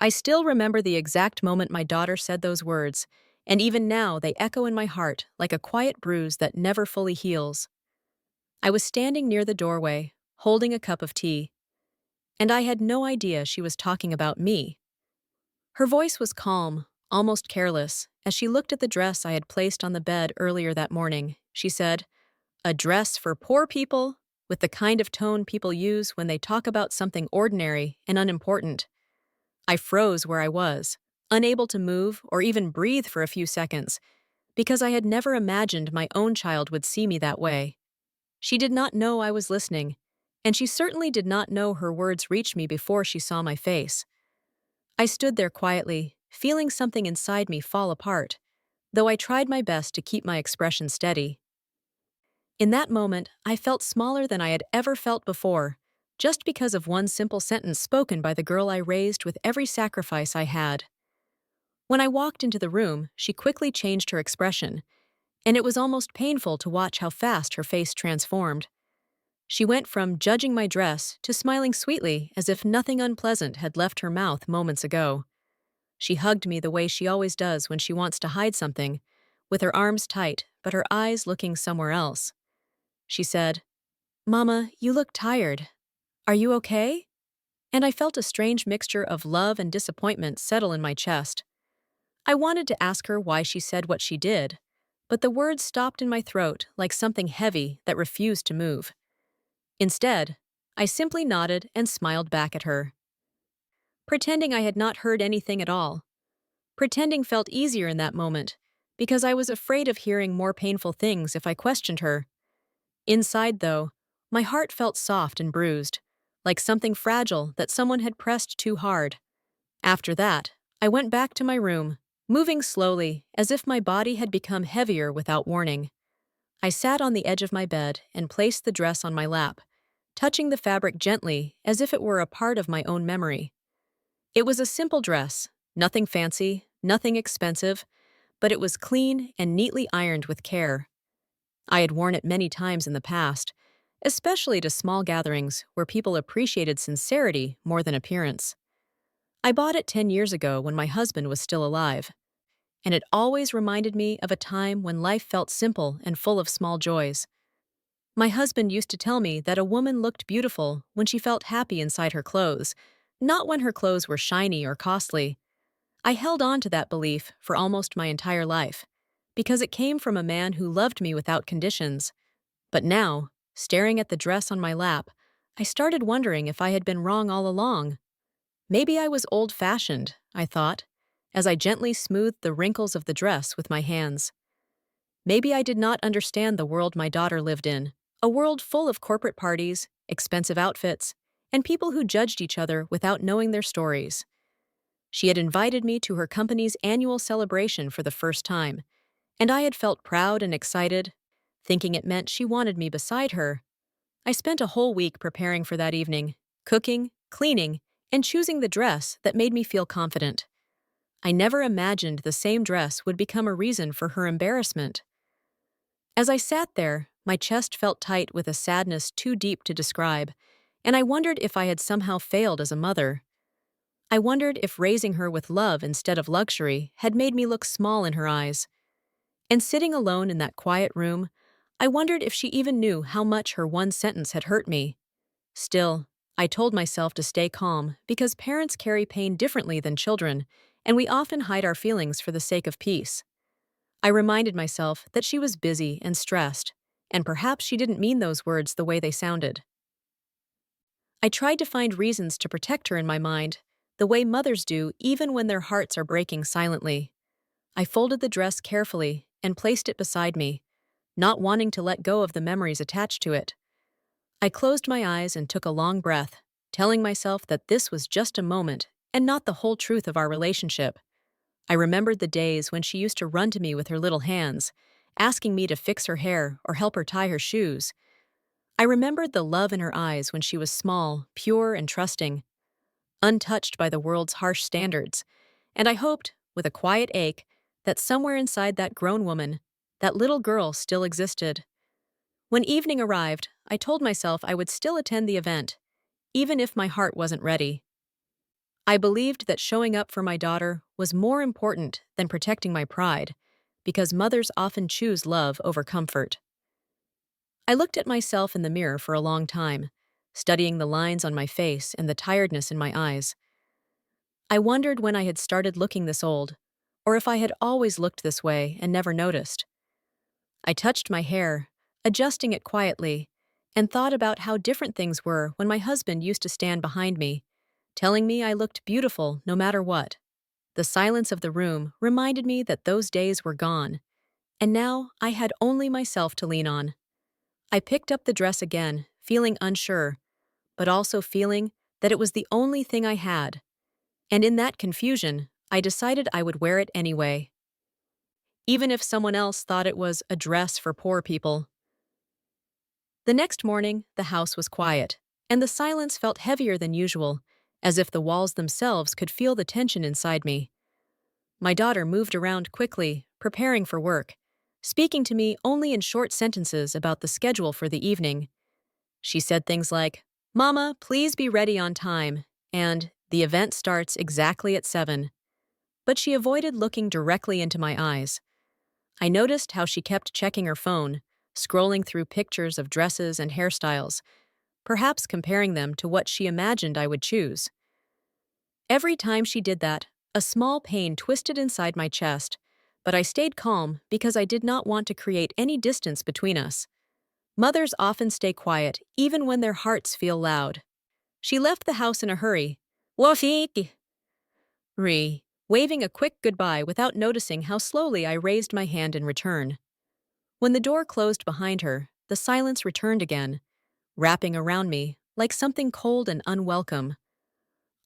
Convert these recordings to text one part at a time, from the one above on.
I still remember the exact moment my daughter said those words, and even now they echo in my heart like a quiet bruise that never fully heals. I was standing near the doorway, holding a cup of tea, and I had no idea she was talking about me. Her voice was calm, almost careless, as she looked at the dress I had placed on the bed earlier that morning. She said, "A dress for poor people?" with the kind of tone people use when they talk about something ordinary and unimportant. I froze where I was, unable to move or even breathe for a few seconds, because I had never imagined my own child would see me that way. She did not know I was listening, and she certainly did not know her words reached me before she saw my face. I stood there quietly, feeling something inside me fall apart, though I tried my best to keep my expression steady. In that moment, I felt smaller than I had ever felt before, just because of one simple sentence spoken by the girl I raised with every sacrifice I had. When I walked into the room, she quickly changed her expression, and it was almost painful to watch how fast her face transformed. She went from judging my dress to smiling sweetly as if nothing unpleasant had left her mouth moments ago. She hugged me the way she always does when she wants to hide something, with her arms tight but her eyes looking somewhere else. She said, "Mama, you look tired. Are you okay?" And I felt a strange mixture of love and disappointment settle in my chest. I wanted to ask her why she said what she did, but the words stopped in my throat like something heavy that refused to move. Instead, I simply nodded and smiled back at her, pretending I had not heard anything at all. Pretending felt easier in that moment, because I was afraid of hearing more painful things if I questioned her. Inside, though, my heart felt soft and bruised, like something fragile that someone had pressed too hard. After that, I went back to my room, moving slowly, as if my body had become heavier without warning. I sat on the edge of my bed and placed the dress on my lap, touching the fabric gently as if it were a part of my own memory. It was a simple dress, nothing fancy, nothing expensive, but it was clean and neatly ironed with care. I had worn it many times in the past, especially to small gatherings where people appreciated sincerity more than appearance. I bought it 10 years ago when my husband was still alive, and it always reminded me of a time when life felt simple and full of small joys. My husband used to tell me that a woman looked beautiful when she felt happy inside her clothes, not when her clothes were shiny or costly. I held on to that belief for almost my entire life, because it came from a man who loved me without conditions. But now, staring at the dress on my lap, I started wondering if I had been wrong all along. Maybe I was old-fashioned, I thought, as I gently smoothed the wrinkles of the dress with my hands. Maybe I did not understand the world my daughter lived in, a world full of corporate parties, expensive outfits, and people who judged each other without knowing their stories. She had invited me to her company's annual celebration for the first time, and I had felt proud and excited, thinking it meant she wanted me beside her. I spent a whole week preparing for that evening, cooking, cleaning, and choosing the dress that made me feel confident. I never imagined the same dress would become a reason for her embarrassment. As I sat there, my chest felt tight with a sadness too deep to describe, and I wondered if I had somehow failed as a mother. I wondered if raising her with love instead of luxury had made me look small in her eyes. And sitting alone in that quiet room, I wondered if she even knew how much her one sentence had hurt me. Still, I told myself to stay calm because parents carry pain differently than children, and we often hide our feelings for the sake of peace. I reminded myself that she was busy and stressed, and perhaps she didn't mean those words the way they sounded. I tried to find reasons to protect her in my mind, the way mothers do even when their hearts are breaking silently. I folded the dress carefully and placed it beside me, not wanting to let go of the memories attached to it. I closed my eyes and took a long breath, telling myself that this was just a moment and not the whole truth of our relationship. I remembered the days when she used to run to me with her little hands, asking me to fix her hair or help her tie her shoes. I remembered the love in her eyes when she was small, pure, and trusting, untouched by the world's harsh standards, and I hoped, with a quiet ache, that somewhere inside that grown woman, that little girl still existed. When evening arrived, I told myself I would still attend the event, even if my heart wasn't ready. I believed that showing up for my daughter was more important than protecting my pride, because mothers often choose love over comfort. I looked at myself in the mirror for a long time, studying the lines on my face and the tiredness in my eyes. I wondered when I had started looking this old, or if I had always looked this way and never noticed. I touched my hair, adjusting it quietly, and thought about how different things were when my husband used to stand behind me, telling me I looked beautiful no matter what. The silence of the room reminded me that those days were gone, and now I had only myself to lean on. I picked up the dress again, feeling unsure, but also feeling that it was the only thing I had. And in that confusion, I decided I would wear it anyway, even if someone else thought it was a dress for poor people. The next morning, the house was quiet, and the silence felt heavier than usual, as if the walls themselves could feel the tension inside me. My daughter moved around quickly, preparing for work, speaking to me only in short sentences about the schedule for the evening. She said things like, "Mama, please be ready on time," and "The event starts exactly at 7." But she avoided looking directly into my eyes. I noticed how she kept checking her phone, scrolling through pictures of dresses and hairstyles, perhaps comparing them to what she imagined I would choose. Every time she did that, a small pain twisted inside my chest, but I stayed calm because I did not want to create any distance between us. Mothers often stay quiet even when their hearts feel loud. She left the house in a hurry, wafiki, waving a quick goodbye without noticing how slowly I raised my hand in return. When the door closed behind her, the silence returned again, wrapping around me like something cold and unwelcome.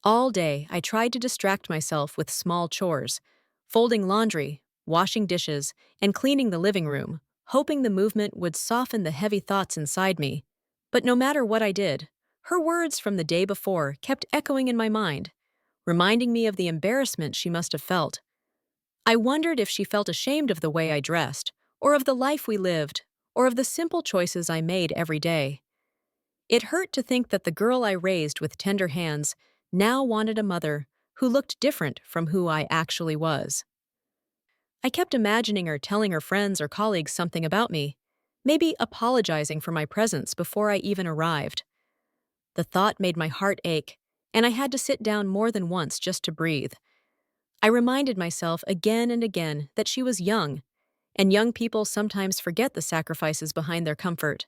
All day, I tried to distract myself with small chores, folding laundry, washing dishes, and cleaning the living room, hoping the movement would soften the heavy thoughts inside me. But no matter what I did, her words from the day before kept echoing in my mind, reminding me of the embarrassment she must have felt. I wondered if she felt ashamed of the way I dressed, or of the life we lived, or of the simple choices I made every day. It hurt to think that the girl I raised with tender hands now wanted a mother who looked different from who I actually was. I kept imagining her telling her friends or colleagues something about me, maybe apologizing for my presence before I even arrived. The thought made my heart ache, and I had to sit down more than once just to breathe. I reminded myself again and again that she was young, and young people sometimes forget the sacrifices behind their comfort.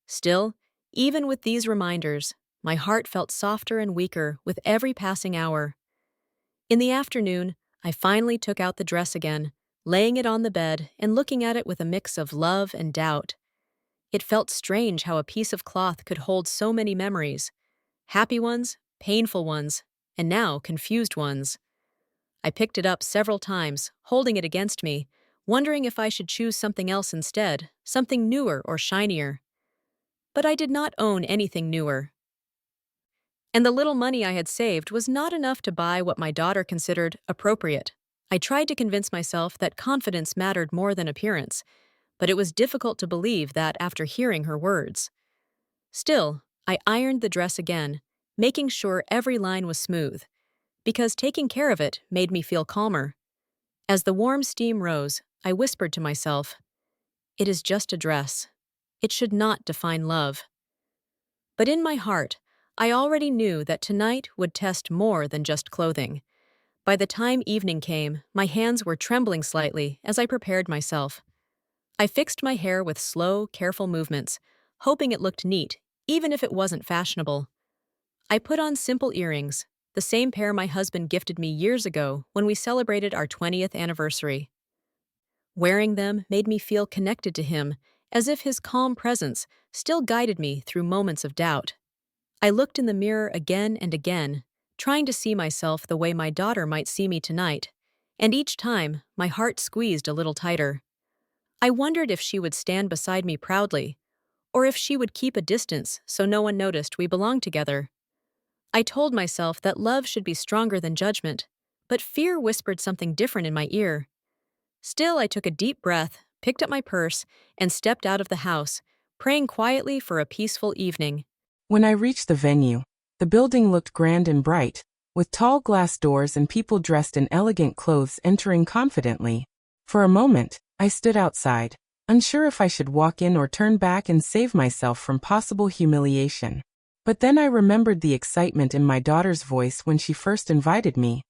Still, even with these reminders, my heart felt softer and weaker with every passing hour. In the afternoon, I finally took out the dress again, laying it on the bed and looking at it with a mix of love and doubt. It felt strange how a piece of cloth could hold so many memories, happy ones, painful ones, and now confused ones. I picked it up several times, holding it against me, wondering if I should choose something else instead, something newer or shinier. But I did not own anything newer. And the little money I had saved was not enough to buy what my daughter considered appropriate. I tried to convince myself that confidence mattered more than appearance, but it was difficult to believe that after hearing her words. Still, I ironed the dress again, making sure every line was smooth, because taking care of it made me feel calmer. As the warm steam rose, I whispered to myself, "It is just a dress. It should not define love." But in my heart, I already knew that tonight would test more than just clothing. By the time evening came, my hands were trembling slightly as I prepared myself. I fixed my hair with slow, careful movements, hoping it looked neat, even if it wasn't fashionable. I put on simple earrings, the same pair my husband gifted me years ago when we celebrated our 20th anniversary. Wearing them made me feel connected to him, as if his calm presence still guided me through moments of doubt. I looked in the mirror again and again, trying to see myself the way my daughter might see me tonight, and each time my heart squeezed a little tighter. I wondered if she would stand beside me proudly, or if she would keep a distance so no one noticed we belonged together. I told myself that love should be stronger than judgment, but fear whispered something different in my ear. Still, I took a deep breath, picked up my purse, and stepped out of the house, praying quietly for a peaceful evening. When I reached the venue, the building looked grand and bright, with tall glass doors and people dressed in elegant clothes entering confidently. For a moment, I stood outside, unsure if I should walk in or turn back and save myself from possible humiliation. But then I remembered the excitement in my daughter's voice when she first invited me,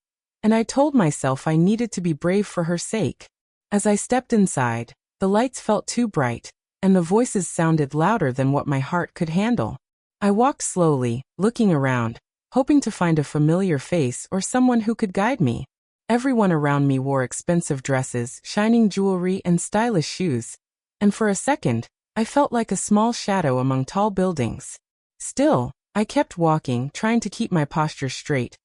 and I told myself I needed to be brave for her sake. As I stepped inside, the lights felt too bright, and the voices sounded louder than what my heart could handle. I walked slowly, looking around, hoping to find a familiar face or someone who could guide me. Everyone around me wore expensive dresses, shining jewelry, and stylish shoes, and for a second, I felt like a small shadow among tall buildings. Still, I kept walking, trying to keep my posture straight,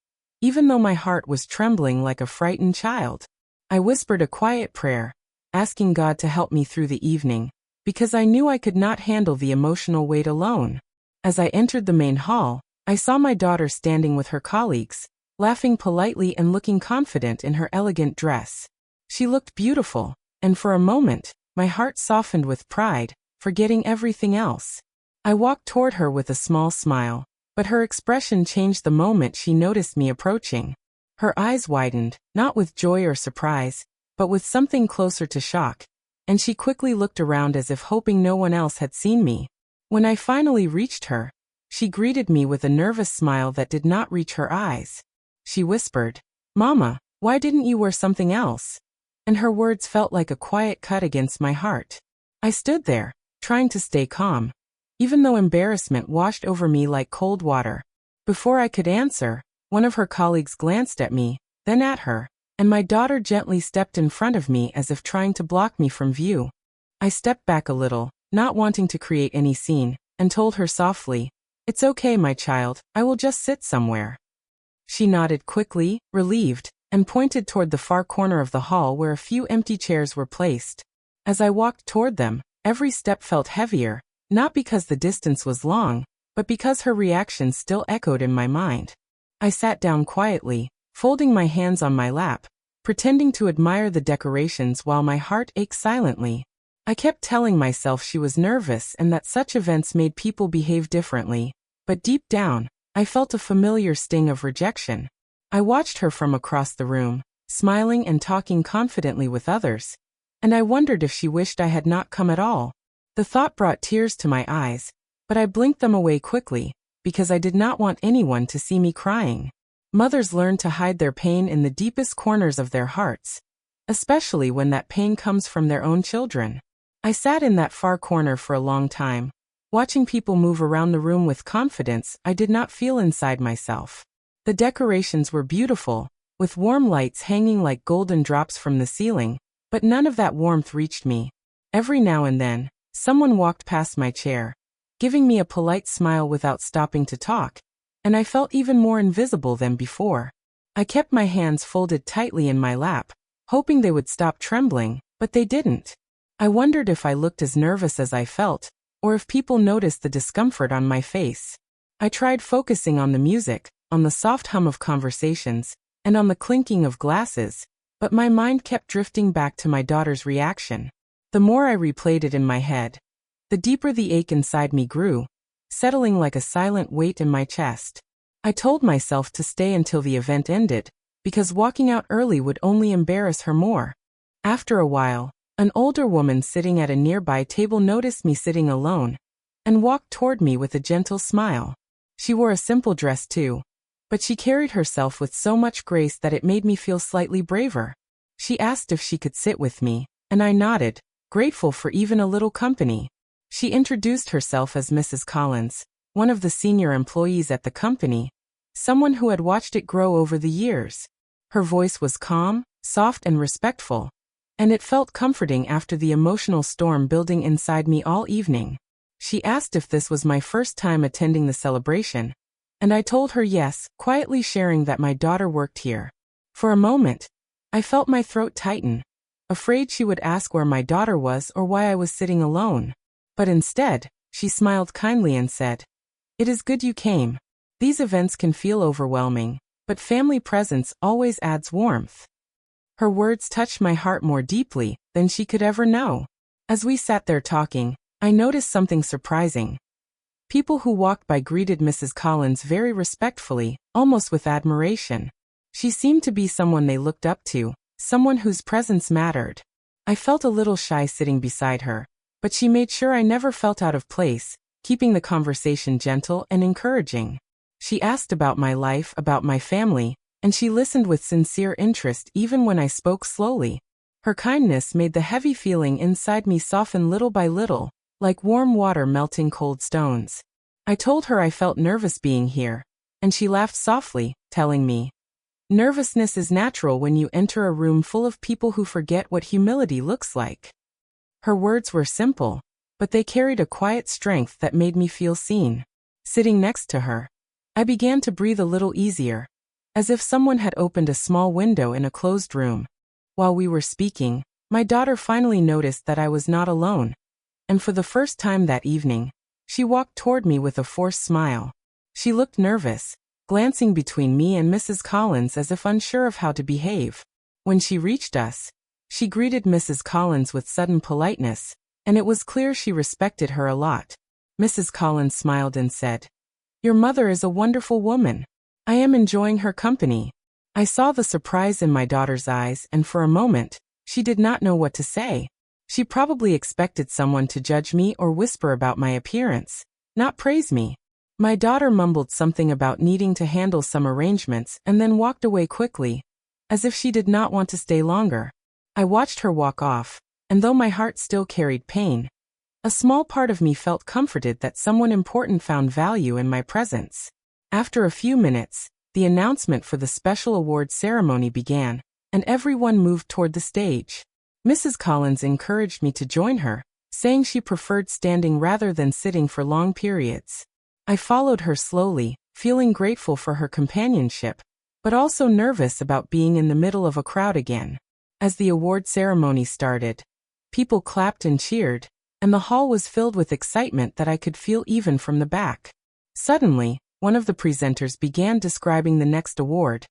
even though my heart was trembling like a frightened child. I whispered a quiet prayer, asking God to help me through the evening, because I knew I could not handle the emotional weight alone. As I entered the main hall, I saw my daughter standing with her colleagues, laughing politely and looking confident in her elegant dress. She looked beautiful, and for a moment, my heart softened with pride, forgetting everything else. I walked toward her with a small smile, but her expression changed the moment she noticed me approaching. Her eyes widened, not with joy or surprise, but with something closer to shock, and she quickly looked around as if hoping no one else had seen me. When I finally reached her, she greeted me with a nervous smile that did not reach her eyes. She whispered, "Mama, why didn't you wear something else?" And her words felt like a quiet cut against my heart. I stood there, trying to stay calm, even though embarrassment washed over me like cold water. Before I could answer, one of her colleagues glanced at me, then at her, and my daughter gently stepped in front of me as if trying to block me from view. I stepped back a little, not wanting to create any scene, and told her softly, "It's okay, my child, I will just sit somewhere." She nodded quickly, relieved, and pointed toward the far corner of the hall where a few empty chairs were placed. As I walked toward them, every step felt heavier, not because the distance was long, but because her reaction still echoed in my mind. I sat down quietly, folding my hands on my lap, pretending to admire the decorations while my heart ached silently. I kept telling myself she was nervous and that such events made people behave differently, but deep down, I felt a familiar sting of rejection. I watched her from across the room, smiling and talking confidently with others, and I wondered if she wished I had not come at all. The thought brought tears to my eyes, but I blinked them away quickly, because I did not want anyone to see me crying. Mothers learn to hide their pain in the deepest corners of their hearts, especially when that pain comes from their own children. I sat in that far corner for a long time, watching people move around the room with confidence I did not feel inside myself. The decorations were beautiful, with warm lights hanging like golden drops from the ceiling, but none of that warmth reached me. Every now and then, someone walked past my chair, giving me a polite smile without stopping to talk, and I felt even more invisible than before. I kept my hands folded tightly in my lap, hoping they would stop trembling, but they didn't. I wondered if I looked as nervous as I felt, or if people noticed the discomfort on my face. I tried focusing on the music, on the soft hum of conversations, and on the clinking of glasses, but my mind kept drifting back to my daughter's reaction. The more I replayed it in my head, the deeper the ache inside me grew, settling like a silent weight in my chest. I told myself to stay until the event ended, because walking out early would only embarrass her more. After a while, an older woman sitting at a nearby table noticed me sitting alone, and walked toward me with a gentle smile. She wore a simple dress too, but she carried herself with so much grace that it made me feel slightly braver. She asked if she could sit with me, and I nodded, grateful for even a little company. She introduced herself as Mrs. Collins, one of the senior employees at the company, someone who had watched it grow over the years. Her voice was calm, soft and respectful, and it felt comforting after the emotional storm building inside me all evening. She asked if this was my first time attending the celebration, and I told her yes, quietly sharing that my daughter worked here. For a moment, I felt my throat tighten, afraid she would ask where my daughter was or why I was sitting alone. But instead, she smiled kindly and said, "It is good you came. These events can feel overwhelming, but family presence always adds warmth." Her words touched my heart more deeply than she could ever know. As we sat there talking, I noticed something surprising. People who walked by greeted Mrs. Collins very respectfully, almost with admiration. She seemed to be someone they looked up to, someone whose presence mattered. I felt a little shy sitting beside her, but she made sure I never felt out of place, keeping the conversation gentle and encouraging. She asked about my life, about my family, and she listened with sincere interest even when I spoke slowly. Her kindness made the heavy feeling inside me soften little by little, like warm water melting cold stones. I told her I felt nervous being here, and she laughed softly, telling me, "Nervousness is natural when you enter a room full of people who forget what humility looks like." Her words were simple, but they carried a quiet strength that made me feel seen. Sitting next to her, I began to breathe a little easier, as if someone had opened a small window in a closed room. While we were speaking, my daughter finally noticed that I was not alone, and for the first time that evening, she walked toward me with a forced smile. She looked nervous, glancing between me and Mrs. Collins as if unsure of how to behave. When she reached us, she greeted Mrs. Collins with sudden politeness, and it was clear she respected her a lot. Mrs. Collins smiled and said, "Your mother is a wonderful woman. I am enjoying her company." I saw the surprise in my daughter's eyes, and for a moment, she did not know what to say. She probably expected someone to judge me or whisper about my appearance, not praise me. My daughter mumbled something about needing to handle some arrangements and then walked away quickly, as if she did not want to stay longer. I watched her walk off, and though my heart still carried pain, a small part of me felt comforted that someone important found value in my presence. After a few minutes, the announcement for the special award ceremony began, and everyone moved toward the stage. Mrs. Collins encouraged me to join her, saying she preferred standing rather than sitting for long periods. I followed her slowly, feeling grateful for her companionship, but also nervous about being in the middle of a crowd again. As the award ceremony started, people clapped and cheered, and the hall was filled with excitement that I could feel even from the back. Suddenly, one of the presenters began describing the next award,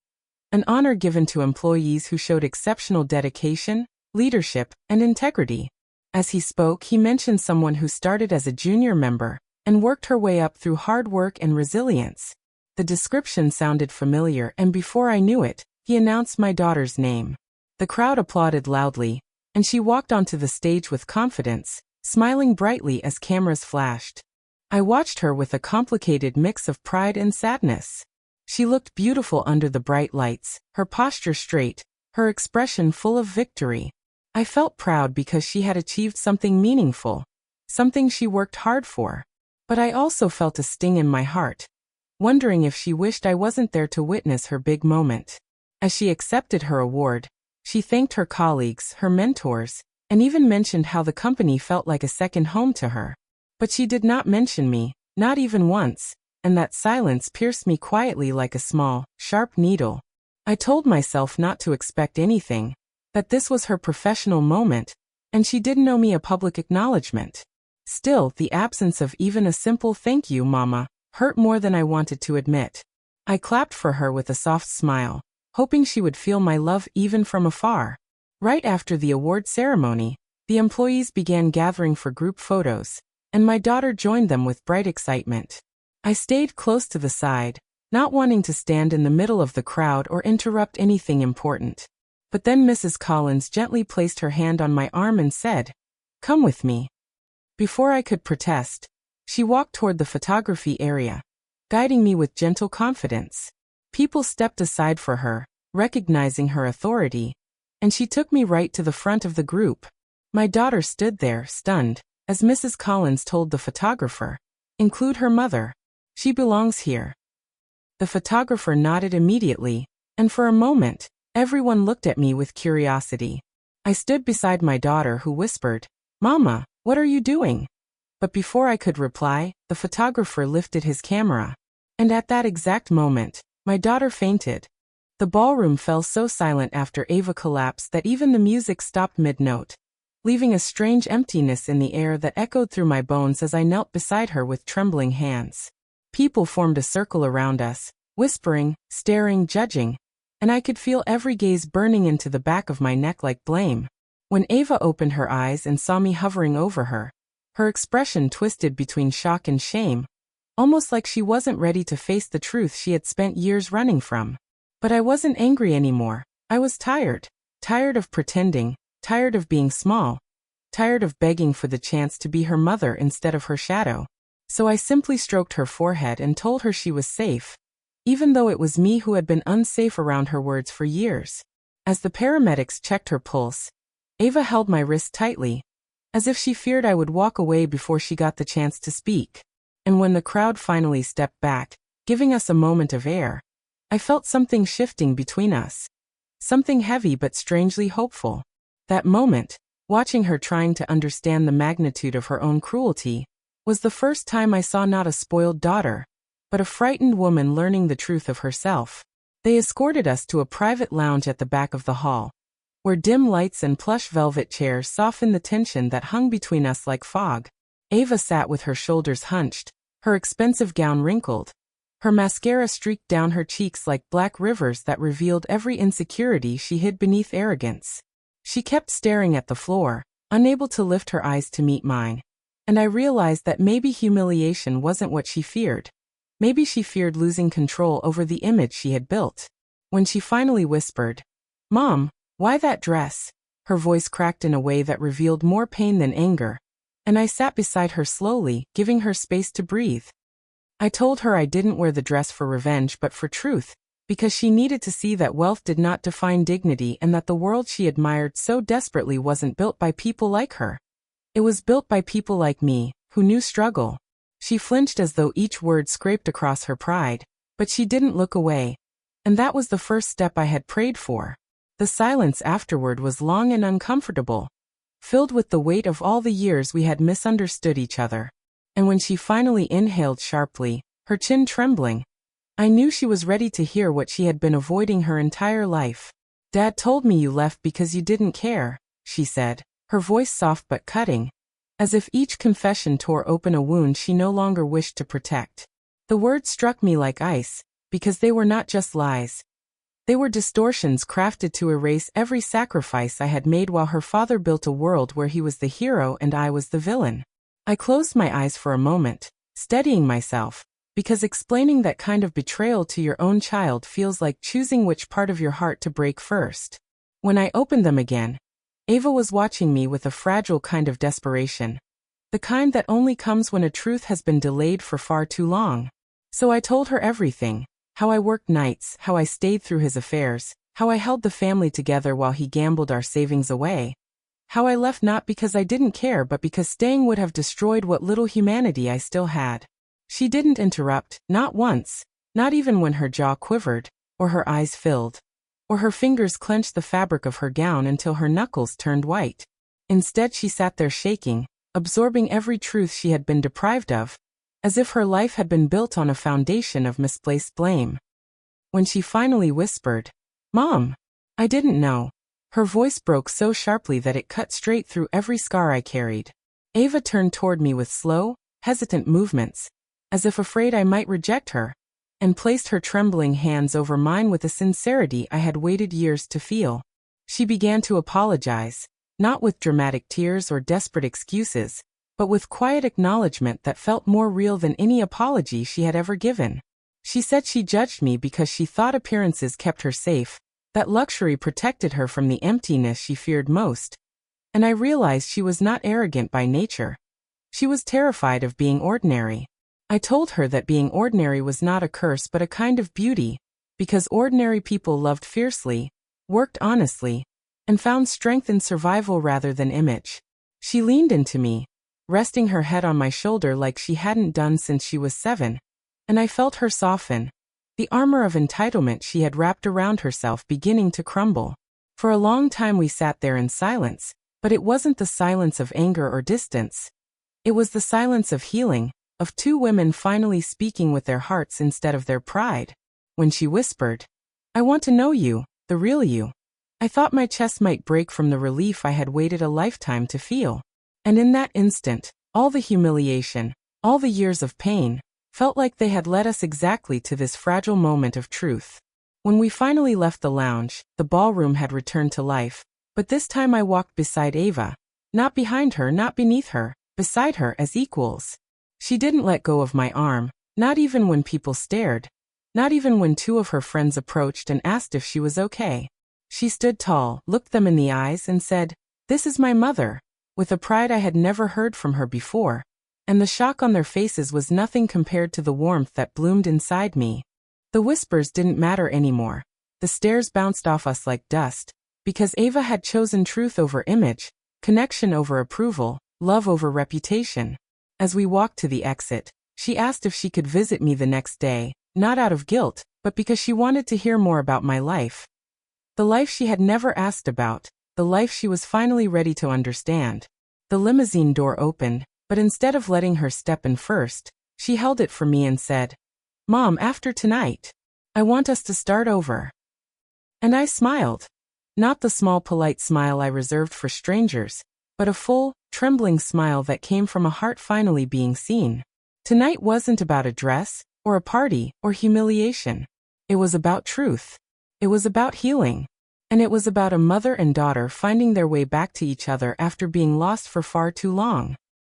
an honor given to employees who showed exceptional dedication, leadership, and integrity. As he spoke, he mentioned someone who started as a junior member and worked her way up through hard work and resilience. The description sounded familiar, and before I knew it, he announced my daughter's name. The crowd applauded loudly, and she walked onto the stage with confidence, smiling brightly as cameras flashed. I watched her with a complicated mix of pride and sadness. She looked beautiful under the bright lights, her posture straight, her expression full of victory. I felt proud because she had achieved something meaningful, something she worked hard for. But I also felt a sting in my heart, wondering if she wished I wasn't there to witness her big moment. As she accepted her award, she thanked her colleagues, her mentors, and even mentioned how the company felt like a second home to her. But she did not mention me, not even once, and that silence pierced me quietly like a small, sharp needle. I told myself not to expect anything, that this was her professional moment, and she didn't owe me a public acknowledgement. Still, the absence of even a simple "thank you, Mama," hurt more than I wanted to admit. I clapped for her with a soft smile, hoping she would feel my love even from afar. Right after the award ceremony, the employees began gathering for group photos, and my daughter joined them with bright excitement. I stayed close to the side, not wanting to stand in the middle of the crowd or interrupt anything important. But then Mrs. Collins gently placed her hand on my arm and said, "Come with me." Before I could protest, she walked toward the photography area, guiding me with gentle confidence. People stepped aside for her, recognizing her authority, and she took me right to the front of the group. My daughter stood there, stunned, as Mrs. Collins told the photographer, "Include her mother. She belongs here." The photographer nodded immediately, and for a moment, everyone looked at me with curiosity. I stood beside my daughter, who whispered, "Mama, what are you doing?" But before I could reply, the photographer lifted his camera. And at that exact moment, my daughter fainted. The ballroom fell so silent after Ava collapsed that even the music stopped mid-note, leaving a strange emptiness in the air that echoed through my bones as I knelt beside her with trembling hands. People formed a circle around us, whispering, staring, judging, and I could feel every gaze burning into the back of my neck like blame. When Ava opened her eyes and saw me hovering over her, her expression twisted between shock and shame, almost like she wasn't ready to face the truth she had spent years running from. But I wasn't angry anymore. I was tired. Tired of pretending, tired of being small, tired of begging for the chance to be her mother instead of her shadow. So I simply stroked her forehead and told her she was safe, even though it was me who had been unsafe around her words for years. As the paramedics checked her pulse, Ava held my wrist tightly, as if she feared I would walk away before she got the chance to speak. And when the crowd finally stepped back, giving us a moment of air, I felt something shifting between us. Something heavy but strangely hopeful. That moment, watching her trying to understand the magnitude of her own cruelty, was the first time I saw not a spoiled daughter, but a frightened woman learning the truth of herself. They escorted us to a private lounge at the back of the hall, where dim lights and plush velvet chairs softened the tension that hung between us like fog. Ava sat with her shoulders hunched, her expensive gown wrinkled, her mascara streaked down her cheeks like black rivers that revealed every insecurity she hid beneath arrogance. She kept staring at the floor, unable to lift her eyes to meet mine, and I realized that maybe humiliation wasn't what she feared. Maybe she feared losing control over the image she had built. When she finally whispered, "Mom, why that dress?" her voice cracked in a way that revealed more pain than anger, and I sat beside her slowly, giving her space to breathe. I told her I didn't wear the dress for revenge but for truth, because she needed to see that wealth did not define dignity and that the world she admired so desperately wasn't built by people like her. It was built by people like me, who knew struggle. She flinched as though each word scraped across her pride, but she didn't look away. And that was the first step I had prayed for. The silence afterward was long and uncomfortable, filled with the weight of all the years we had misunderstood each other. And when she finally inhaled sharply, her chin trembling, I knew she was ready to hear what she had been avoiding her entire life. "Dad told me you left because you didn't care," she said, her voice soft but cutting, as if each confession tore open a wound she no longer wished to protect. The words struck me like ice, because they were not just lies. They were distortions crafted to erase every sacrifice I had made while her father built a world where he was the hero and I was the villain. I closed my eyes for a moment, steadying myself, because explaining that kind of betrayal to your own child feels like choosing which part of your heart to break first. When I opened them again, Ava was watching me with a fragile kind of desperation. The kind that only comes when a truth has been delayed for far too long. So I told her everything. How I worked nights, how I stayed through his affairs, how I held the family together while he gambled our savings away. How I left not because I didn't care but because staying would have destroyed what little humanity I still had. She didn't interrupt, not once, not even when her jaw quivered, or her eyes filled, or her fingers clenched the fabric of her gown until her knuckles turned white. Instead she sat there shaking, absorbing every truth she had been deprived of, as if her life had been built on a foundation of misplaced blame. When she finally whispered, "Mom, I didn't know," her voice broke so sharply that it cut straight through every scar I carried. Ava turned toward me with slow, hesitant movements, as if afraid I might reject her, and placed her trembling hands over mine with a sincerity I had waited years to feel. She began to apologize, not with dramatic tears or desperate excuses, but with quiet acknowledgement that felt more real than any apology she had ever given. She said she judged me because she thought appearances kept her safe, that luxury protected her from the emptiness she feared most. And I realized she was not arrogant by nature. She was terrified of being ordinary. I told her that being ordinary was not a curse but a kind of beauty, because ordinary people loved fiercely, worked honestly, and found strength in survival rather than image. She leaned into me, resting her head on my shoulder like she hadn't done since she was 7, and I felt her soften, the armor of entitlement she had wrapped around herself beginning to crumble. For a long time we sat there in silence, but it wasn't the silence of anger or distance. It was the silence of healing, of two women finally speaking with their hearts instead of their pride. When she whispered, "I want to know you, the real you," I thought my chest might break from the relief I had waited a lifetime to feel. And in that instant, all the humiliation, all the years of pain, felt like they had led us exactly to this fragile moment of truth. When we finally left the lounge, the ballroom had returned to life, but this time I walked beside Ava. Not behind her, not beneath her, beside her as equals. She didn't let go of my arm, Not even when people stared. Not even when two of her friends approached and asked if she was okay. She stood tall, looked them in the eyes, and said, "This is my mother," with a pride I had never heard from her before. And the shock on their faces was nothing compared to the warmth that bloomed inside me. The whispers didn't matter anymore. The stares bounced off us like dust, because Ava had chosen truth over image, connection over approval, love over reputation. As we walked to the exit, she asked if she could visit me the next day, not out of guilt, but because she wanted to hear more about my life. The life she had never asked about, the life she was finally ready to understand. The limousine door opened, but instead of letting her step in first, she held it for me and said, "Mom, after tonight, I want us to start over." And I smiled. Not the small polite smile I reserved for strangers, but a full, trembling smile that came from a heart finally being seen. Tonight wasn't about a dress, or a party, or humiliation. It was about truth. It was about healing. And it was about a mother and daughter finding their way back to each other after being lost for far too long.